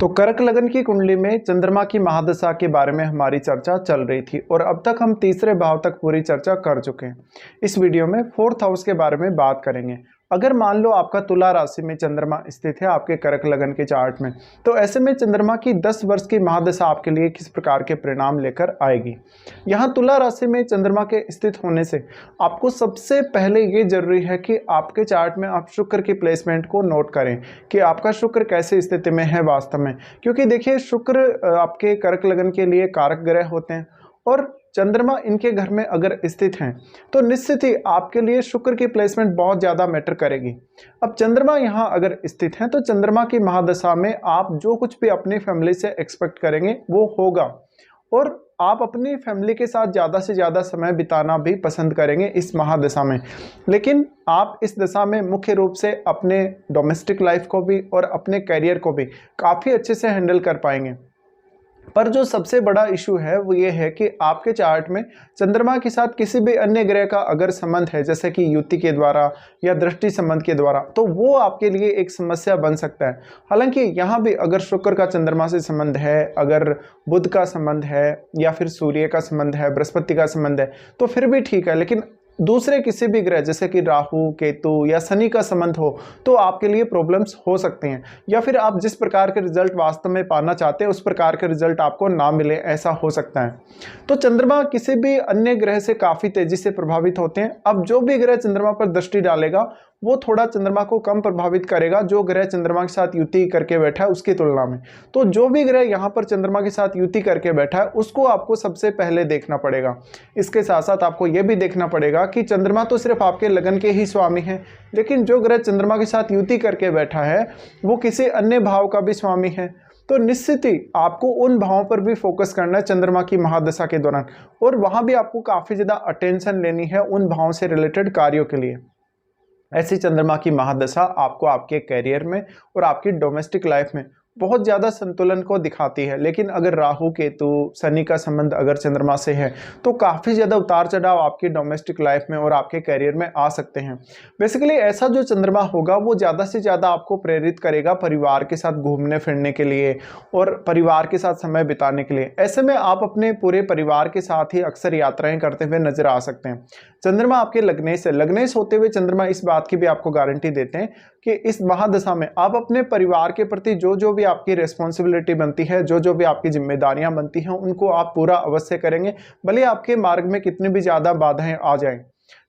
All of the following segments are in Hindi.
तो कर्क लगन की कुंडली में चंद्रमा की महादशा के बारे में हमारी चर्चा चल रही थी और अब तक हम तीसरे भाव तक पूरी चर्चा कर चुके हैं। इस वीडियो में फोर्थ हाउस के बारे में बात करेंगे। अगर मान लो आपका तुला राशि में चंद्रमा स्थित है आपके कर्क लगन के चार्ट में, तो ऐसे में चंद्रमा की 10 वर्ष की महादशा आपके लिए किस प्रकार के परिणाम लेकर आएगी। यहाँ तुला राशि में चंद्रमा के स्थित होने से आपको सबसे पहले ये जरूरी है कि आपके चार्ट में आप शुक्र की प्लेसमेंट को नोट करें कि आपका शुक्र कैसे स्थिति में है वास्तव में। क्योंकि देखिए, शुक्र आपके कर्क लगन के लिए कारक ग्रह होते हैं और चंद्रमा इनके घर में अगर स्थित हैं तो निश्चित ही आपके लिए शुक्र की प्लेसमेंट बहुत ज़्यादा मैटर करेगी। अब चंद्रमा यहाँ अगर स्थित हैं तो चंद्रमा की महादशा में आप जो कुछ भी अपनी फैमिली से एक्सपेक्ट करेंगे वो होगा और आप अपनी फैमिली के साथ ज़्यादा से ज़्यादा समय बिताना भी पसंद करेंगे इस महादशा में। लेकिन आप इस दशा में मुख्य रूप से अपने डोमेस्टिक लाइफ को भी और अपने करियर को भी काफ़ी अच्छे से हैंडल कर पाएंगे। पर जो सबसे बड़ा इशू है वो ये है कि आपके चार्ट में चंद्रमा के साथ किसी भी अन्य ग्रह का अगर संबंध है, जैसे कि युति के द्वारा या दृष्टि संबंध के द्वारा, तो वो आपके लिए एक समस्या बन सकता है। हालांकि यहाँ भी अगर शुक्र का चंद्रमा से संबंध है, अगर बुध का संबंध है या फिर सूर्य का संबंध है, बृहस्पति का संबंध है, तो फिर भी ठीक है। लेकिन दूसरे किसी भी ग्रह जैसे कि राहु, केतु या शनि का संबंध हो तो आपके लिए प्रॉब्लम्स हो सकते हैं, या फिर आप जिस प्रकार के रिजल्ट वास्तव में पाना चाहते हैं उस प्रकार के रिजल्ट आपको ना मिले, ऐसा हो सकता है। तो चंद्रमा किसी भी अन्य ग्रह से काफ़ी तेजी से प्रभावित होते हैं। अब जो भी ग्रह चंद्रमा पर दृष्टि डालेगा वो थोड़ा चंद्रमा को कम प्रभावित करेगा जो ग्रह चंद्रमा के साथ युति करके बैठा है उसकी तुलना में। तो जो भी ग्रह यहाँ पर चंद्रमा के साथ युति करके बैठा है उसको आपको सबसे पहले देखना पड़ेगा। इसके साथ साथ आपको यह भी देखना पड़ेगा कि चंद्रमा तो सिर्फ आपके लगन के ही स्वामी हैं, लेकिन जो ग्रह चंद्रमा के साथ युति करके बैठा है वो किसी अन्य भाव का भी स्वामी है। तो निश्चित ही आपको उन भावों पर भी फोकस करना है चंद्रमा की महादशा के दौरान, और वहाँ भी आपको काफ़ी ज़्यादा अटेंशन लेनी है उन भावों से रिलेटेड कार्यों के लिए। ऐसी चंद्रमा की महादशा आपको आपके करियर में और आपकी डोमेस्टिक लाइफ में बहुत ज़्यादा संतुलन को दिखाती है। लेकिन अगर राहु, केतु, शनि का संबंध अगर चंद्रमा से है तो काफ़ी ज़्यादा उतार चढ़ाव आपकी डोमेस्टिक लाइफ में और आपके करियर में आ सकते हैं। बेसिकली ऐसा जो चंद्रमा होगा वो ज़्यादा से ज़्यादा आपको प्रेरित करेगा परिवार के साथ घूमने फिरने के लिए और परिवार के साथ समय बिताने के लिए। ऐसे में आप अपने पूरे परिवार के साथ ही अक्सर यात्राएं करते हुए नजर आ सकते हैं। चंद्रमा आपके लग्नेश होते हुए चंद्रमा इस बात की भी आपको गारंटी देते हैं कि इस महादशा में आप अपने परिवार के प्रति जो भी आपकी रिस्पॉन्सिबिलिटी बनती है, जो भी आपकी जिम्मेदारियां बनती हैं, उनको आप पूरा अवश्य करेंगे, भले आपके मार्ग में कितनी भी ज़्यादा बाधाएं आ जाएं।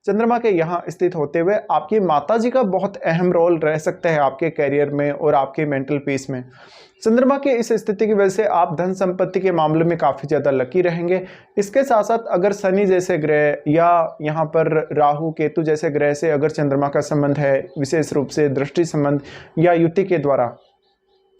चंद्रमा के यहाँ स्थित होते हुए आपकी माताजी का बहुत अहम रोल रह सकता है आपके करियर में और आपके मेंटल पीस में। चंद्रमा के इस स्थिति की वजह से आप धन संपत्ति के मामले में काफ़ी ज़्यादा लकी रहेंगे। इसके साथ साथ अगर शनि जैसे ग्रह या यहाँ पर राहु, केतु जैसे ग्रह से अगर चंद्रमा का संबंध है, विशेष रूप से दृष्टि संबंध या युति के द्वारा,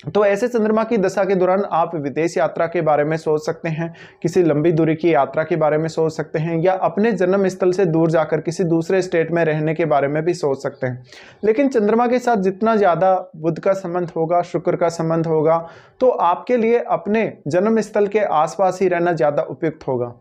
तो ऐसे चंद्रमा की दशा के दौरान आप विदेश यात्रा के बारे में सोच सकते हैं, किसी लंबी दूरी की यात्रा के बारे में सोच सकते हैं, या अपने जन्म स्थल से दूर जाकर किसी दूसरे स्टेट में रहने के बारे में भी सोच सकते हैं। लेकिन चंद्रमा के साथ जितना ज़्यादा बुध का संबंध होगा, शुक्र का संबंध होगा, तो आपके लिए अपने जन्म स्थल के आसपास ही रहना ज़्यादा उपयुक्त होगा।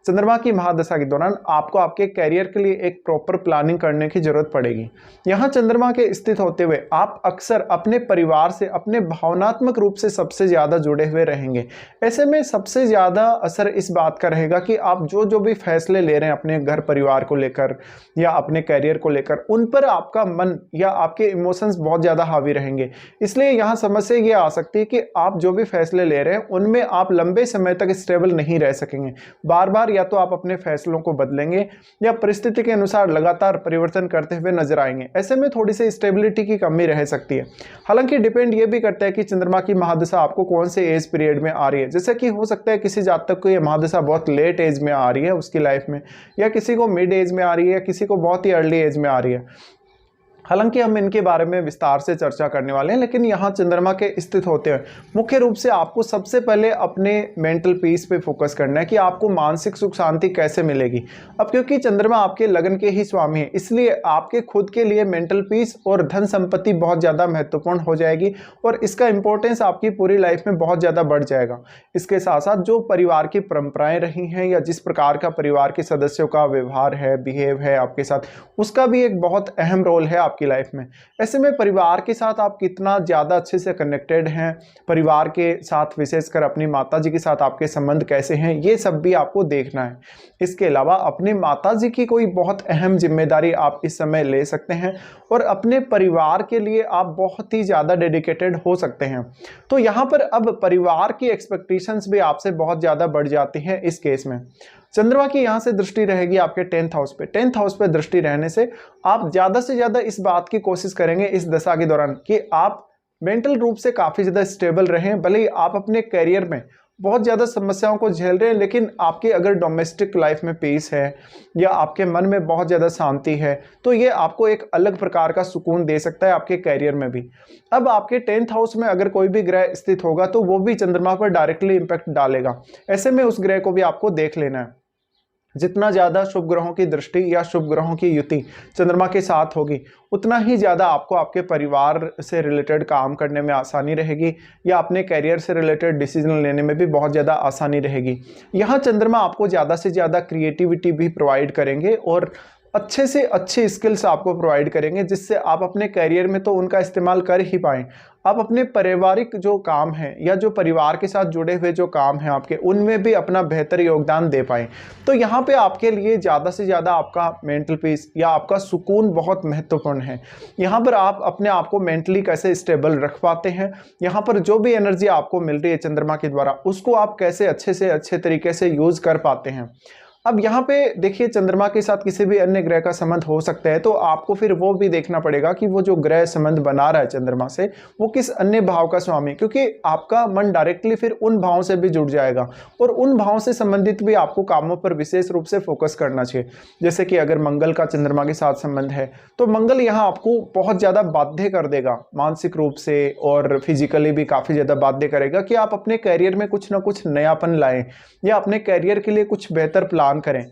चंद्रमा की महादशा के दौरान आपको आपके कैरियर के लिए एक प्रॉपर प्लानिंग करने की जरूरत पड़ेगी। यहाँ चंद्रमा के स्थित होते हुए आप अक्सर अपने परिवार से अपने भावनात्मक रूप से सबसे ज़्यादा जुड़े हुए रहेंगे। ऐसे में सबसे ज़्यादा असर इस बात का रहेगा कि आप जो भी फैसले ले रहे हैं अपने घर परिवार को लेकर या अपने कैरियर को लेकर, उन पर आपका मन या आपके इमोशंस बहुत ज़्यादा हावी रहेंगे। इसलिए यहाँ समस्या ये आ सकती है कि आप जो भी फैसले ले रहे हैं उनमें आप लंबे समय तक स्टेबल नहीं रह सकेंगे। बार बार या तो आप अपने फैसलों को बदलेंगे या परिस्थिति के अनुसार लगातार परिवर्तन करते हुए नजर आएंगे। ऐसे में थोड़ी सी स्टेबिलिटी की कमी रह सकती है। हालांकि डिपेंड ये भी करता है कि चंद्रमा की महादशा आपको कौन से एज पीरियड में आ रही है। जैसे कि हो सकता है किसी जातक को ये महादशा बहुत लेट एज में आ रही है उसकी लाइफ में, या किसी को मिड एज में आ रही है, या किसी को बहुत ही अर्ली एज में आ रही है। हालांकि हम इनके बारे में विस्तार से चर्चा करने वाले हैं, लेकिन यहाँ चंद्रमा के स्थित होते हैं मुख्य रूप से आपको सबसे पहले अपने मेंटल पीस पे फोकस करना है कि आपको मानसिक सुख शांति कैसे मिलेगी। अब क्योंकि चंद्रमा आपके लगन के ही स्वामी है, इसलिए आपके खुद के लिए मेंटल पीस और धन संपत्ति बहुत ज़्यादा महत्वपूर्ण हो जाएगी और इसका इंपॉर्टेंस आपकी पूरी लाइफ में बहुत ज़्यादा बढ़ जाएगा। इसके साथ साथ जो परिवार की परंपराएं रही हैं या जिस प्रकार का परिवार के सदस्यों का व्यवहार है, बिहेव है आपके साथ, उसका भी एक बहुत अहम रोल है आपकी लाइफ में। ऐसे में परिवार के साथ आप कितना ज़्यादा अच्छे से कनेक्टेड हैं, परिवार के साथ विशेषकर अपनी माता जी के साथ आपके संबंध कैसे हैं, ये सब भी आपको देखना है। इसके अलावा अपनी माता जी की कोई बहुत अहम जिम्मेदारी आप इस समय ले सकते हैं और अपने परिवार के लिए आप बहुत ही ज़्यादा डेडिकेटेड हो सकते हैं। तो यहाँ पर अब परिवार की एक्सपेक्टेशंस भी आपसे बहुत ज़्यादा बढ़ जाती हैं। इस केस में चंद्रमा की यहाँ से दृष्टि रहेगी आपके 10th हाउस पे। 10th हाउस पे दृष्टि रहने से आप ज़्यादा से ज़्यादा इस बात की कोशिश करेंगे इस दशा के दौरान कि आप मेंटल रूप से काफ़ी ज़्यादा स्टेबल रहें। भले ही आप अपने करियर में बहुत ज़्यादा समस्याओं को झेल रहे हैं, लेकिन आपके अगर डोमेस्टिक लाइफ में पीस है या आपके मन में बहुत ज़्यादा शांति है, तो ये आपको एक अलग प्रकार का सुकून दे सकता है आपके करियर में भी। अब आपके 10th हाउस में अगर कोई भी ग्रह स्थित होगा तो वो भी चंद्रमा पर डायरेक्टली इम्पैक्ट डालेगा। ऐसे में उस ग्रह को भी आपको देख लेना है। जितना ज़्यादा शुभ ग्रहों की दृष्टि या शुभ ग्रहों की युति चंद्रमा के साथ होगी, उतना ही ज़्यादा आपको आपके परिवार से रिलेटेड काम करने में आसानी रहेगी या अपने करियर से रिलेटेड डिसीजन लेने में भी बहुत ज़्यादा आसानी रहेगी। यहाँ चंद्रमा आपको ज़्यादा से ज़्यादा क्रिएटिविटी भी प्रोवाइड करेंगे और अच्छे से अच्छे स्किल्स आपको प्रोवाइड करेंगे, जिससे आप अपने करियर में तो उनका इस्तेमाल कर ही पाएँ, आप अपने पारिवारिक जो काम है या जो परिवार के साथ जुड़े हुए जो काम हैं आपके, उनमें भी अपना बेहतर योगदान दे पाएँ। तो यहाँ पे आपके लिए ज़्यादा से ज़्यादा आपका मेंटल पीस या आपका सुकून बहुत महत्वपूर्ण है। यहाँ पर आप अपने आप को मेंटली कैसे स्टेबल रख पाते हैं, यहाँ पर जो भी एनर्जी आपको मिल रही है चंद्रमा के द्वारा, उसको आप कैसे अच्छे से अच्छे तरीके से यूज़ कर पाते हैं। अब यहाँ पे देखिए, चंद्रमा के साथ किसी भी अन्य ग्रह का संबंध हो सकता है, तो आपको फिर वो भी देखना पड़ेगा कि वो जो ग्रह संबंध बना रहा है चंद्रमा से, वो किस अन्य भाव का स्वामी, क्योंकि आपका मन डायरेक्टली फिर उन भावों से भी जुड़ जाएगा और उन भावों से संबंधित भी आपको कामों पर विशेष रूप से फोकस करना चाहिए। जैसे कि अगर मंगल का चंद्रमा के साथ संबंध है, तो मंगल यहाँ आपको बहुत ज़्यादा बाध्य कर देगा, मानसिक रूप से और फिजिकली भी काफ़ी ज़्यादा बाध्य करेगा कि आप अपने कैरियर में कुछ ना कुछ नयापन लाएं या अपने कैरियर के लिए कुछ बेहतर प्लान करें।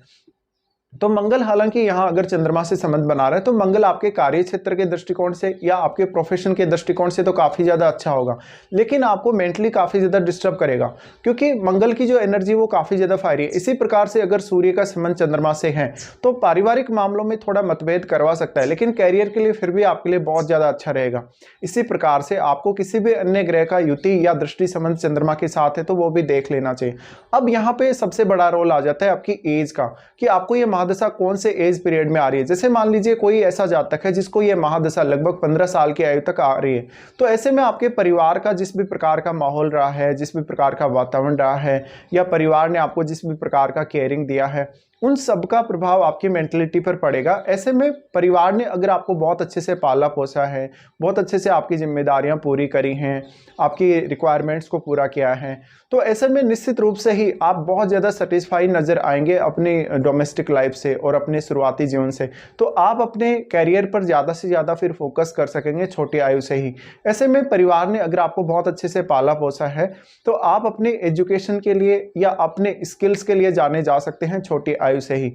तो मंगल हालांकि यहां अगर चंद्रमा से संबंध बना रहा है, तो मंगल आपके कार्य क्षेत्र के दृष्टिकोण से या आपके प्रोफेशन के दृष्टिकोण से तो काफी ज्यादा अच्छा होगा, लेकिन आपको मेंटली काफी ज्यादा डिस्टर्ब करेगा, क्योंकि मंगल की जो एनर्जी वो काफी ज्यादा फायरी है। इसी प्रकार से अगर सूर्य का संबंध चंद्रमा से है तो पारिवारिक मामलों में थोड़ा मतभेद करवा सकता है, लेकिन कैरियर के लिए फिर भी आपके लिए बहुत ज्यादा अच्छा रहेगा। इसी प्रकार से आपको किसी भी अन्य ग्रह का युति या दृष्टि संबंध चंद्रमा के साथ है तो वो भी देख लेना चाहिए। अब यहाँ पे सबसे बड़ा रोल आ जाता है आपकी एज का, कि आपको ये महादशा कौन से एज पीरियड में आ रही है। जैसे मान लीजिए कोई ऐसा जातक है जिसको ये महादशा लगभग 15 साल की आयु तक आ रही है, तो ऐसे में आपके परिवार का जिस भी प्रकार का माहौल रहा है, जिस भी प्रकार का वातावरण रहा है, या परिवार ने आपको जिस भी प्रकार का केयरिंग दिया है, उन सब का प्रभाव आपकी मेंटलिटी पर पड़ेगा। ऐसे में परिवार ने अगर आपको बहुत अच्छे से पाला पोसा है, बहुत अच्छे से आपकी जिम्मेदारियां पूरी करी हैं, आपकी रिक्वायरमेंट्स को पूरा किया है, तो ऐसे में निश्चित रूप से ही आप बहुत ज़्यादा सेटिस्फाई नज़र आएंगे अपनी डोमेस्टिक लाइफ से और अपने शुरुआती जीवन से। तो आप अपने कैरियर पर ज़्यादा से ज़्यादा फिर फोकस कर सकेंगे छोटी आयु से ही। ऐसे में परिवार ने अगर आपको बहुत अच्छे से पाला पोसा है, तो आप अपने एजुकेशन के लिए या अपने स्किल्स के लिए जाने जा सकते हैं छोटी आयु से ही।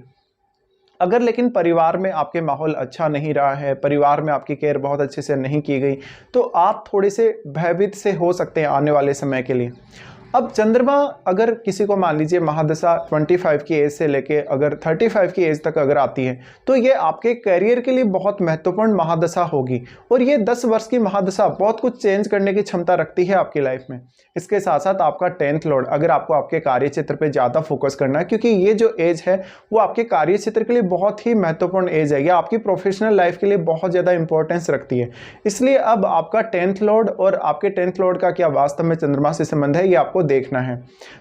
अगर लेकिन परिवार में आपके माहौल अच्छा नहीं रहा है, परिवार में आपकी केयर बहुत अच्छे से नहीं की गई, तो आप थोड़े से भयभीत से हो सकते हैं आने वाले समय के लिए। अब चंद्रमा अगर किसी को मान लीजिए महादशा 25 की एज से लेके अगर 35 की एज तक अगर आती है, तो ये आपके करियर के लिए बहुत महत्वपूर्ण महादशा होगी और ये 10 वर्ष की महादशा बहुत कुछ चेंज करने की क्षमता रखती है आपकी लाइफ में। इसके साथ साथ आपका 10th लॉर्ड, अगर आपको आपके कार्य क्षेत्र पे ज़्यादा फोकस करना है, क्योंकि ये जो एज है वो आपके कार्य क्षेत्र के लिए बहुत ही महत्वपूर्ण एज है या आपकी प्रोफेशनल लाइफ के लिए बहुत ज़्यादा इंपॉर्टेंस रखती है। इसलिए अब आपका 10th लॉर्ड और आपके 10th लॉर्ड का क्या वास्तव में चंद्रमा से संबंध है, ये आपको देखना है।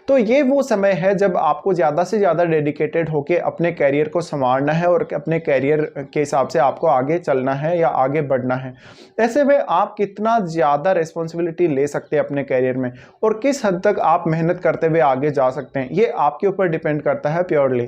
तो ये वो समय है जब आपको ज़्यादा से ज़्यादा डेडिकेटेड होकर अपने कैरियर को संवारना है और अपने कैरियर के हिसाब से आपको आगे चलना है या आगे बढ़ना है। ऐसे में आप कितना ज़्यादा रिस्पॉन्सिबिलिटी ले सकते हैं अपने कैरियर में और किस हद तक आप मेहनत करते हुए आगे जा सकते हैं, ये आपके ऊपर डिपेंड करता है प्योरली।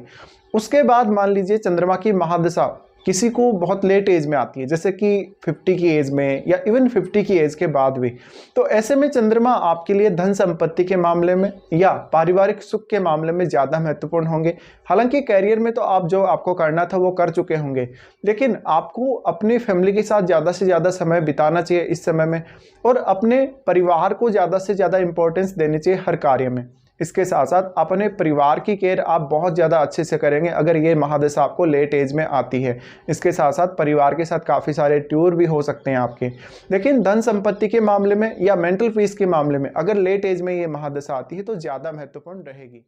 उसके बाद मान लीजिए चंद्रमा की महादशा किसी को बहुत लेट एज में आती है, जैसे कि 50 की एज में या इवन 50 की एज के बाद भी, तो ऐसे में चंद्रमा आपके लिए धन संपत्ति के मामले में या पारिवारिक सुख के मामले में ज़्यादा महत्वपूर्ण होंगे। हालांकि कैरियर में तो आप जो आपको करना था वो कर चुके होंगे, लेकिन आपको अपनी फैमिली के साथ ज़्यादा से ज़्यादा समय बिताना चाहिए इस समय में और अपने परिवार को ज़्यादा से ज़्यादा इंपॉर्टेंस देनी चाहिए हर कार्य में। इसके साथ साथ अपने परिवार की केयर आप बहुत ज़्यादा अच्छे से करेंगे अगर ये महादशा आपको लेट एज में आती है। इसके साथ साथ परिवार के साथ काफ़ी सारे टूर भी हो सकते हैं आपके। लेकिन धन संपत्ति के मामले में या मेंटल पीस के मामले में अगर लेट एज में ये महादशा आती है तो ज़्यादा महत्वपूर्ण रहेगी।